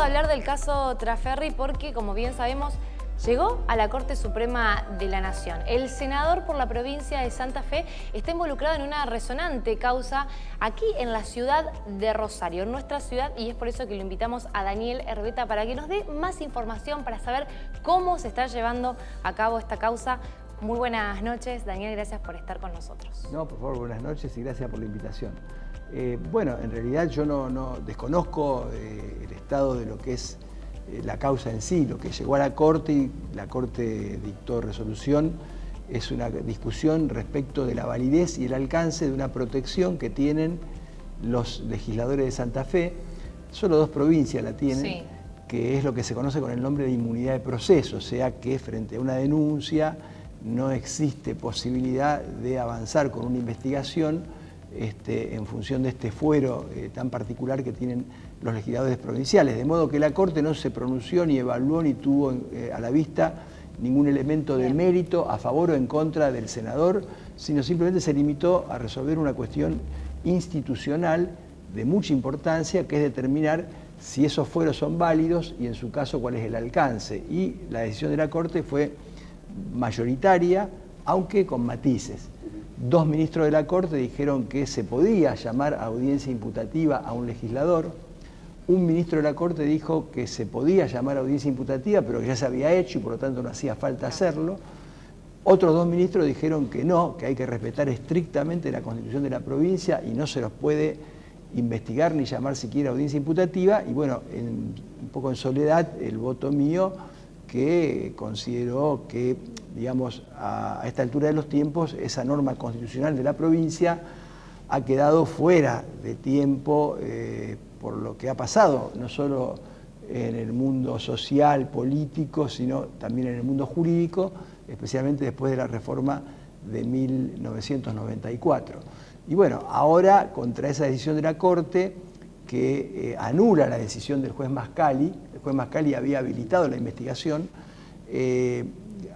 de hablar del caso Trasferri porque, como bien sabemos, llegó a la Corte Suprema de la Nación. El senador por la provincia de Santa Fe está involucrado en una resonante causa aquí en la ciudad de Rosario, en nuestra ciudad, y es por eso que lo invitamos a Daniel Herbeta para que nos dé más información, para saber cómo se está llevando a cabo esta causa. Muy buenas noches, Daniel, gracias por estar con nosotros. No, por favor, buenas noches y gracias por la invitación. Bueno, en realidad yo no desconozco el estado de lo que es la causa en sí. Lo que llegó a la Corte y la Corte dictó resolución es una discusión respecto de la validez y el alcance de una protección que tienen los legisladores de Santa Fe. Solo 2 provincias la tienen, sí, que es lo que se conoce con el nombre de inmunidad de proceso, o sea que frente a una denuncia no existe posibilidad de avanzar con una investigación en función de este fuero tan particular que tienen los legisladores provinciales. De modo que la Corte no se pronunció, ni evaluó, ni tuvo a la vista ningún elemento de mérito a favor o en contra del senador, sino simplemente se limitó a resolver una cuestión institucional de mucha importancia, que es determinar si esos fueros son válidos y en su caso cuál es el alcance. Y la decisión de la Corte fue mayoritaria, aunque con matices. 2 ministros de la Corte dijeron que se podía llamar a audiencia imputativa a un legislador. Un ministro de la Corte dijo que se podía llamar a audiencia imputativa, pero que ya se había hecho y por lo tanto no hacía falta hacerlo. Otros 2 ministros dijeron que no, que hay que respetar estrictamente la Constitución de la provincia y no se los puede investigar ni llamar siquiera audiencia imputativa. Y bueno, un poco en soledad, el voto mío, que consideró que, digamos, a esta altura de los tiempos, esa norma constitucional de la provincia ha quedado fuera de tiempo por lo que ha pasado, no solo en el mundo social, político, sino también en el mundo jurídico, especialmente después de la reforma de 1994. Y bueno, ahora, contra esa decisión de la Corte, que anula la decisión del juez Mascali, el juez Mascali había habilitado la investigación,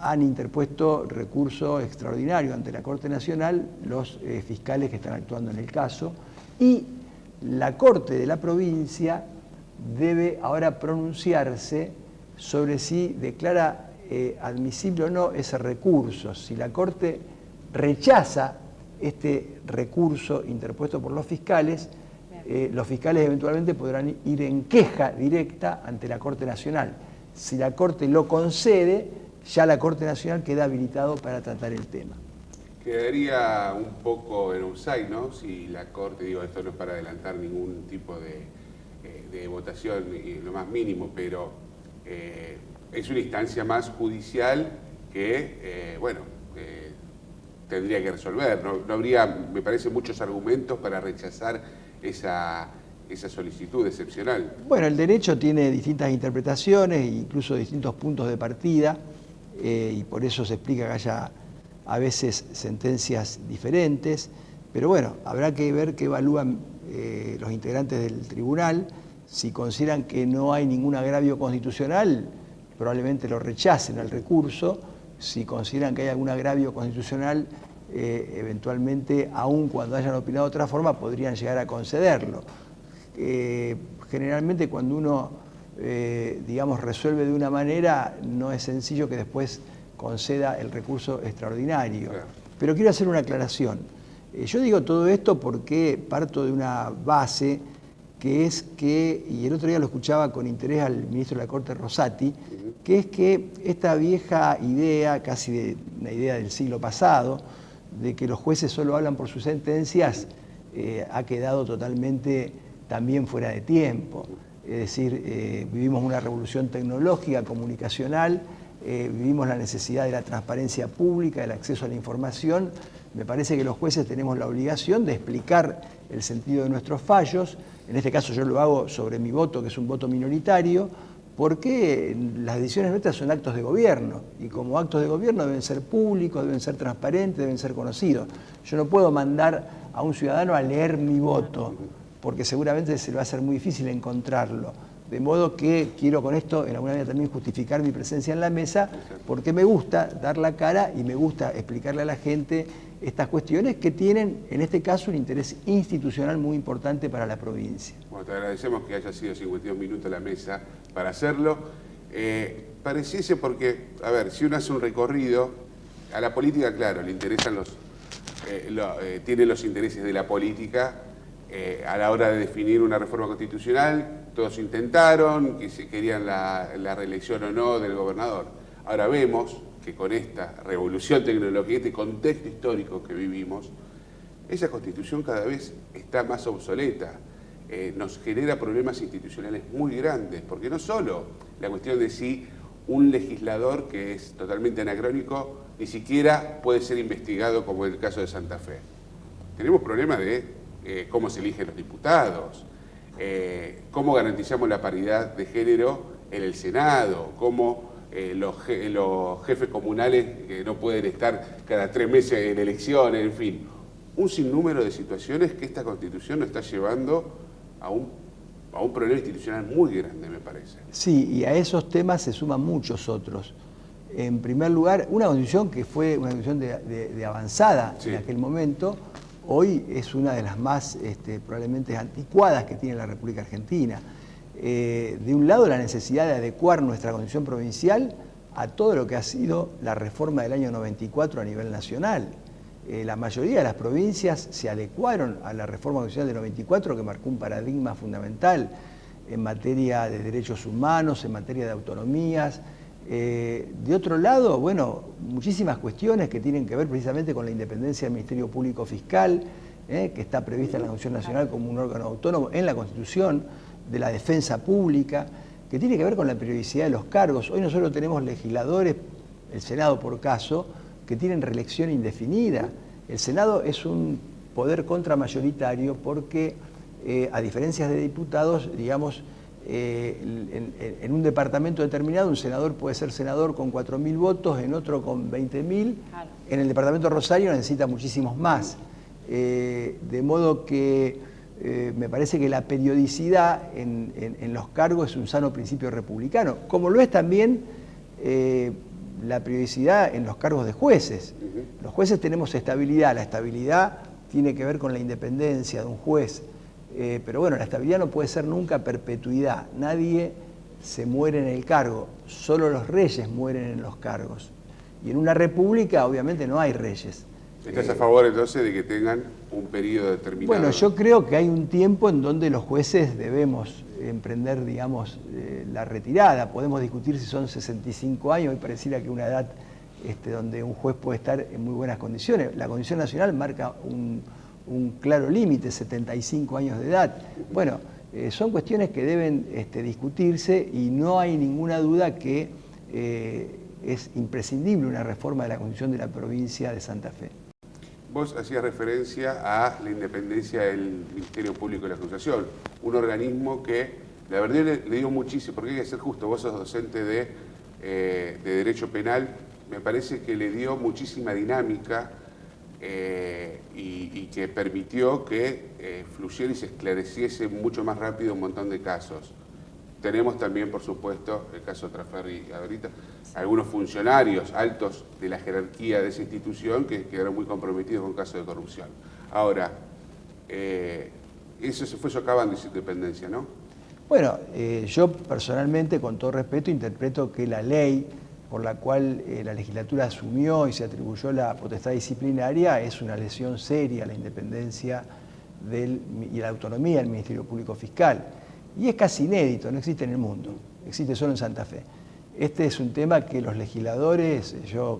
han interpuesto recurso extraordinario ante la Corte Nacional los fiscales que están actuando en el caso, y la Corte de la provincia debe ahora pronunciarse sobre si declara admisible o no ese recurso. Si la Corte rechaza este recurso interpuesto por los fiscales eventualmente podrán ir en queja directa ante la Corte Nacional. Si la Corte lo concede, ya la Corte Nacional queda habilitado para tratar el tema. Quedaría un poco en offside, ¿no? Si la Corte, digo, esto no es para adelantar ningún tipo de votación, lo más mínimo, pero es una instancia más judicial que, tendría que resolver. No habría, me parece, muchos argumentos para rechazar esa solicitud excepcional. Bueno, el derecho tiene distintas interpretaciones e incluso distintos puntos de partida, y por eso se explica que haya a veces sentencias diferentes, pero bueno, habrá que ver qué evalúan los integrantes del tribunal. Si consideran que no hay ningún agravio constitucional, probablemente lo rechacen al recurso. Si consideran que hay algún agravio constitucional, eventualmente, aun cuando hayan opinado de otra forma, podrían llegar a concederlo. Generalmente cuando uno, digamos, resuelve de una manera, no es sencillo que después conceda el recurso extraordinario. Pero quiero hacer una aclaración. Yo digo todo esto porque parto de una base que es que, y el otro día lo escuchaba con interés al ministro de la Corte, Rosati, que es que esta vieja idea, casi de una idea del siglo pasado, de que los jueces solo hablan por sus sentencias, ha quedado totalmente también fuera de tiempo. Es decir, vivimos una revolución tecnológica, comunicacional, vivimos la necesidad de la transparencia pública, del acceso a la información. Me parece que los jueces tenemos la obligación de explicar el sentido de nuestros fallos. En este caso yo lo hago sobre mi voto, que es un voto minoritario, porque las decisiones nuestras son actos de gobierno, y como actos de gobierno deben ser públicos, deben ser transparentes, deben ser conocidos. Yo no puedo mandar a un ciudadano a leer mi voto, porque seguramente se le va a ser muy difícil encontrarlo. De modo que quiero con esto, en alguna manera, también justificar mi presencia en la mesa, porque me gusta dar la cara y me gusta explicarle a la gente estas cuestiones que tienen, en este caso, un interés institucional muy importante para la provincia. Bueno, te agradecemos que haya sido 52 minutos la mesa para hacerlo. Pareciese porque, a ver, si uno hace un recorrido, a la política, claro, le interesan tiene los intereses de la política a la hora de definir una reforma constitucional. Todos intentaron, que se querían la reelección o no del gobernador. Ahora vemos que con esta revolución tecnológica, este contexto histórico que vivimos, esa constitución cada vez está más obsoleta. Nos genera problemas institucionales muy grandes, porque no solo la cuestión de si un legislador que es totalmente anacrónico ni siquiera puede ser investigado, como en el caso de Santa Fe. Tenemos problemas de cómo se eligen los diputados, cómo garantizamos la paridad de género en el Senado, cómo los jefes comunales que no pueden estar cada 3 meses en elecciones, en fin. Un sinnúmero de situaciones que esta Constitución nos está llevando a un problema institucional muy grande, me parece. Sí, y a esos temas se suman muchos otros. En primer lugar, una Constitución que fue una Constitución de avanzada en aquel momento, hoy es una de las más probablemente anticuadas que tiene la República Argentina. De un lado, la necesidad de adecuar nuestra Constitución provincial a todo lo que ha sido la reforma del año 94 a nivel nacional. La mayoría de las provincias se adecuaron a la reforma constitucional del 94, que marcó un paradigma fundamental en materia de derechos humanos, en materia de autonomías. De otro lado, bueno, muchísimas cuestiones que tienen que ver precisamente con la independencia del Ministerio Público Fiscal, que está prevista en la Constitución Nacional como un órgano autónomo en la Constitución, de la defensa pública, que tiene que ver con la periodicidad de los cargos. Hoy nosotros tenemos legisladores, el Senado por caso, que tienen reelección indefinida. El Senado es un poder contramayoritario porque, a diferencia de diputados, digamos, en un departamento determinado un senador puede ser senador con 4.000 votos, en otro con 20.000. Claro. En el departamento de Rosario necesita muchísimos más. De modo que me parece que la periodicidad en los cargos es un sano principio republicano, como lo es también la periodicidad en los cargos de jueces. Los jueces tenemos estabilidad, la estabilidad tiene que ver con la independencia de un juez, pero bueno, la estabilidad no puede ser nunca perpetuidad. Nadie se muere en el cargo, solo los reyes mueren en los cargos. Y en una república obviamente no hay reyes. ¿Estás a favor entonces de que tengan un periodo determinado? Bueno, yo creo que hay un tiempo en donde los jueces debemos emprender, digamos, la retirada. Podemos discutir si son 65 años, me pareciera que una edad donde un juez puede estar en muy buenas condiciones. La Constitución Nacional marca un claro límite, 75 años de edad. Bueno, son cuestiones que deben discutirse y no hay ninguna duda que es imprescindible una reforma de la Constitución de la provincia de Santa Fe. Vos hacías referencia a la independencia del Ministerio Público de la Acusación, un organismo que, la verdad, le dio muchísimo, porque hay que ser justo, vos sos docente de Derecho Penal, me parece que le dio muchísima dinámica y que permitió que fluyera y se esclareciese mucho más rápido un montón de casos. Tenemos también, por supuesto, el caso Traferri ahorita, algunos funcionarios altos de la jerarquía de esa institución que quedaron muy comprometidos con casos de corrupción. Ahora, eso se fue socavando esa independencia, ¿no? Bueno, yo personalmente, con todo respeto, interpreto que la ley por la cual la legislatura asumió y se atribuyó la potestad disciplinaria es una lesión seria a la independencia y la autonomía del Ministerio Público Fiscal. Y es casi inédito, no existe en el mundo, existe solo en Santa Fe. Este es un tema que los legisladores, yo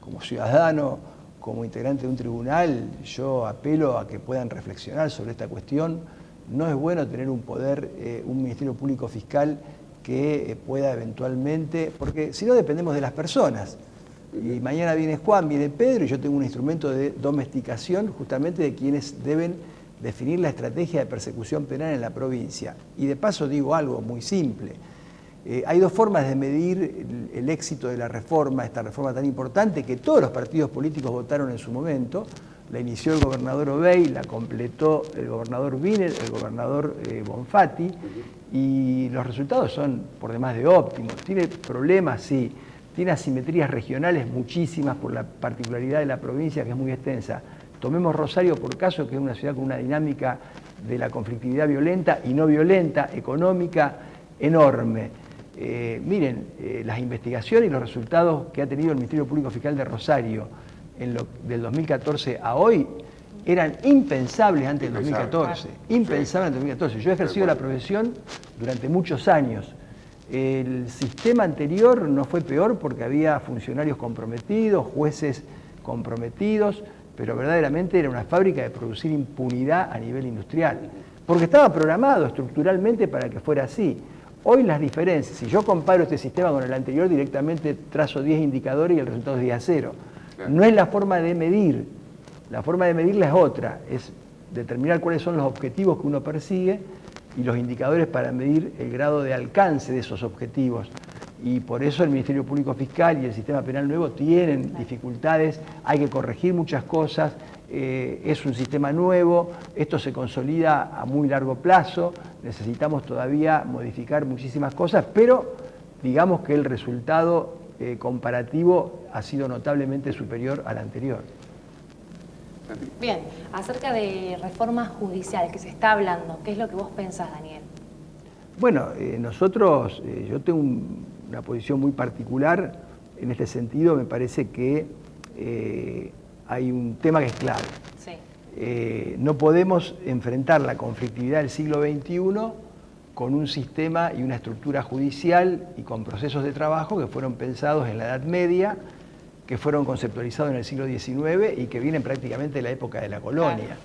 como ciudadano, como integrante de un tribunal, yo apelo a que puedan reflexionar sobre esta cuestión. No es bueno tener un poder, un Ministerio Público Fiscal que pueda eventualmente, porque si no dependemos de las personas. Y mañana viene Juan, viene Pedro, y yo tengo un instrumento de domesticación justamente de quienes deben definir la estrategia de persecución penal en la provincia. Y de paso digo algo muy simple. Hay dos formas de medir el éxito de la reforma, esta reforma tan importante que todos los partidos políticos votaron en su momento. La inició el gobernador Obey, la completó el gobernador Wiener, el gobernador Bonfatti, y los resultados son por demás de óptimos. Tiene problemas, sí, tiene asimetrías regionales muchísimas por la particularidad de la provincia, que es muy extensa. Tomemos Rosario por caso, que es una ciudad con una dinámica de la conflictividad violenta y no violenta, económica, enorme. Miren, las investigaciones y los resultados que ha tenido el Ministerio Público Fiscal de Rosario del 2014 a hoy eran impensables antes del 2014. Impensables antes del 2014. Yo he ejercido la profesión durante muchos años. El sistema anterior no fue peor porque había funcionarios comprometidos, jueces comprometidos, pero verdaderamente era una fábrica de producir impunidad a nivel industrial. Porque estaba programado estructuralmente para que fuera así. Hoy las diferencias, si yo comparo este sistema con el anterior, directamente trazo 10 indicadores y el resultado es 10 a 0. No es la forma de medir, la forma de medirla es otra, es determinar cuáles son los objetivos que uno persigue y los indicadores para medir el grado de alcance de esos objetivos. Y por eso el Ministerio Público Fiscal y el sistema penal nuevo tienen dificultades, hay que corregir muchas cosas, es un sistema nuevo, esto se consolida a muy largo plazo, necesitamos todavía modificar muchísimas cosas, pero digamos que el resultado comparativo ha sido notablemente superior al anterior. Bien, acerca de reformas judiciales que se está hablando, ¿qué es lo que vos pensás, Daniel? Bueno, nosotros, yo tengo una posición muy particular en este sentido, me parece que hay un tema que es clave. Sí. No podemos enfrentar la conflictividad del siglo XXI con un sistema y una estructura judicial y con procesos de trabajo que fueron pensados en la Edad Media, que fueron conceptualizados en el siglo XIX y que vienen prácticamente de la época de la colonia. Claro.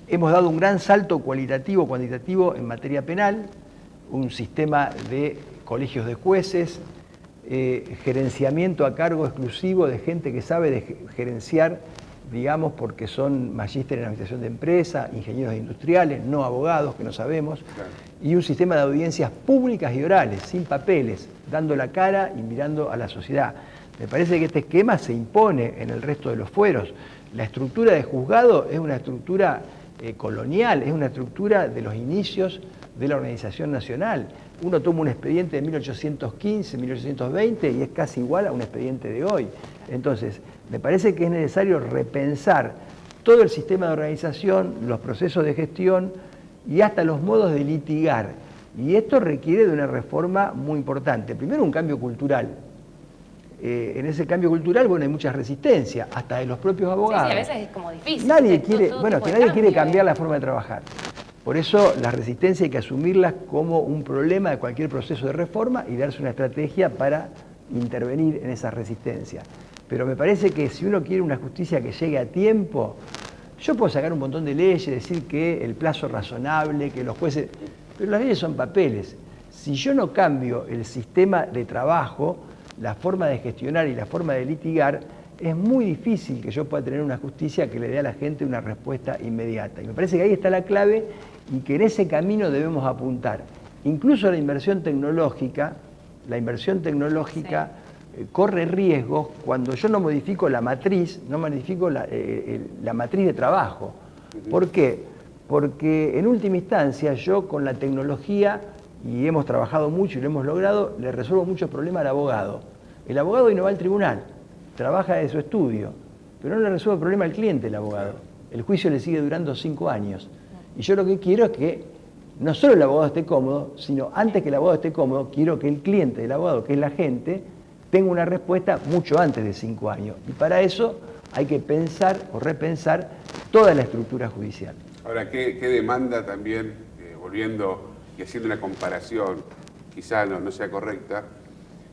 Hemos dado un gran salto cualitativo, cuantitativo en materia penal, un sistema de colegios de jueces, gerenciamiento a cargo exclusivo de gente que sabe de gerenciar, digamos, porque son magísteres en administración de empresas, ingenieros industriales, no abogados, que no sabemos, claro. Y un sistema de audiencias públicas y orales, sin papeles, dando la cara y mirando a la sociedad. Me parece que este esquema se impone en el resto de los fueros. La estructura de juzgado es una estructura colonial, es una estructura de los inicios de la organización nacional. Uno toma un expediente de 1815, 1820 y es casi igual a un expediente de hoy. Entonces, me parece que es necesario repensar todo el sistema de organización, los procesos de gestión y hasta los modos de litigar. Y esto requiere de una reforma muy importante. Primero, un cambio cultural. En ese cambio cultural, bueno, hay mucha resistencia, hasta de los propios abogados. Sí, a veces es como difícil. Nadie quiere cambiar la forma de trabajar. Por eso la resistencia hay que asumirla como un problema de cualquier proceso de reforma y darse una estrategia para intervenir en esa resistencia. Pero me parece que si uno quiere una justicia que llegue a tiempo, yo puedo sacar un montón de leyes, decir que el plazo razonable, que los jueces... Pero las leyes son papeles. Si yo no cambio el sistema de trabajo, la forma de gestionar y la forma de litigar, es muy difícil que yo pueda tener una justicia que le dé a la gente una respuesta inmediata. Y me parece que ahí está la clave y que en ese camino debemos apuntar. Incluso la inversión tecnológica corre riesgos cuando yo no modifico la matriz, no modifico la matriz de trabajo. ¿Por qué? Porque en última instancia yo con la tecnología, y hemos trabajado mucho y lo hemos logrado, le resuelvo muchos problemas al abogado. El abogado hoy no va al tribunal, trabaja de su estudio, pero no le resuelve el problema al cliente el abogado. El juicio le sigue durando 5 años. Y yo lo que quiero es que no solo el abogado esté cómodo, sino antes que el abogado esté cómodo, quiero que el cliente del abogado, que es la gente, tenga una respuesta mucho antes de 5 años. Y para eso hay que pensar o repensar toda la estructura judicial. Ahora, ¿qué demanda también, volviendo y haciendo una comparación, quizá no sea correcta,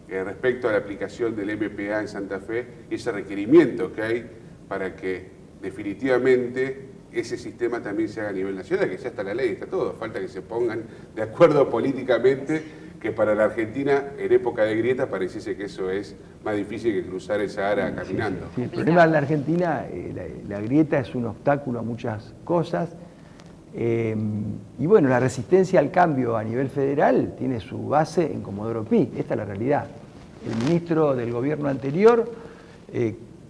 respecto a la aplicación del MPA en Santa Fe y ese requerimiento que hay para que definitivamente ese sistema también se haga a nivel nacional, que ya está la ley, está todo, falta que se pongan de acuerdo políticamente, que para la Argentina en época de grieta pareciese que eso es más difícil que cruzar el Sahara caminando. Sí. El problema de la Argentina, la grieta es un obstáculo a muchas cosas, y bueno, la resistencia al cambio a nivel federal tiene su base en Comodoro Pi, esta es la realidad. El ministro del gobierno anterior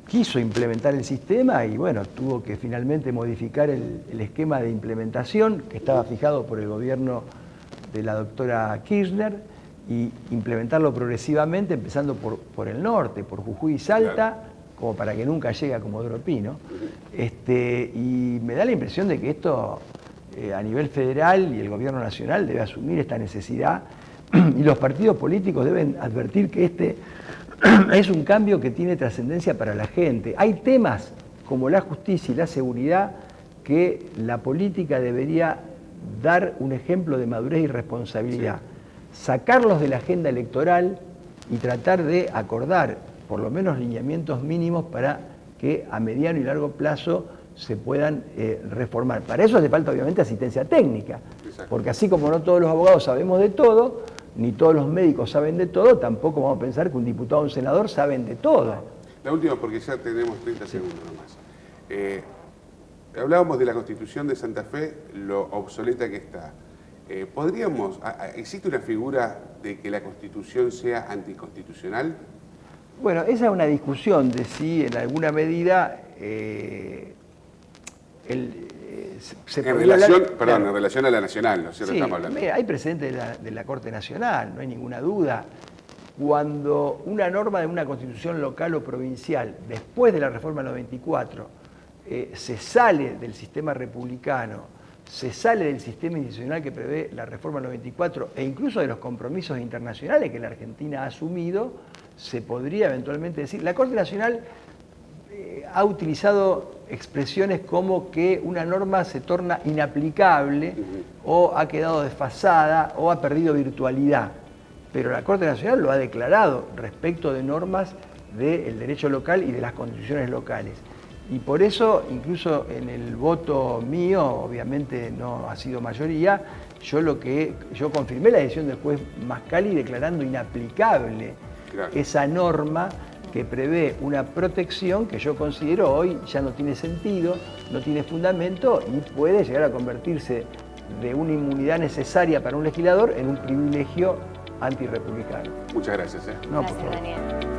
quiso implementar el sistema y bueno, tuvo que finalmente modificar el esquema de implementación que estaba fijado por el gobierno de la doctora Kirchner y implementarlo progresivamente, empezando por el norte, por Jujuy y Salta, claro, como para que nunca llegue a Comodoro Pi, ¿no? Y me da la impresión de que esto a nivel federal y el gobierno nacional debe asumir esta necesidad y los partidos políticos deben advertir que este es un cambio que tiene trascendencia para la gente. Hay temas como la justicia y la seguridad que la política debería dar un ejemplo de madurez y responsabilidad. Sí. Sacarlos de la agenda electoral y tratar de acordar por lo menos lineamientos mínimos para que a mediano y largo plazo se puedan reformar. Para eso hace falta obviamente asistencia técnica, porque así como no todos los abogados sabemos de todo, ni todos los médicos saben de todo, tampoco vamos a pensar que un diputado o un senador saben de todo. La última, porque ya tenemos 30 segundos nomás. Hablábamos de la Constitución de Santa Fe, lo obsoleta que está. ¿Existe una figura de que la Constitución sea anticonstitucional? Bueno, esa es una discusión de si en alguna medida en relación a la nacional, ¿no es cierto? Sí, estamos hablando. Mira, hay precedentes de la Corte Nacional, no hay ninguna duda. Cuando una norma de una constitución local o provincial, después de la reforma del 94, se sale del sistema republicano, se sale del sistema institucional que prevé la reforma del 94 e incluso de los compromisos internacionales que la Argentina ha asumido, se podría eventualmente decir. La Corte Nacional ha utilizado expresiones como que una norma se torna inaplicable o ha quedado desfasada o ha perdido virtualidad. Pero la Corte Nacional lo ha declarado respecto de normas del derecho local y de las constituciones locales. Y por eso, incluso en el voto mío, obviamente no ha sido mayoría, yo confirmé la decisión del juez Mascali declarando inaplicable esa norma que prevé una protección que yo considero hoy ya no tiene sentido, no tiene fundamento y puede llegar a convertirse de una inmunidad necesaria para un legislador en un privilegio antirrepublicano. Muchas gracias. No, gracias, Daniel.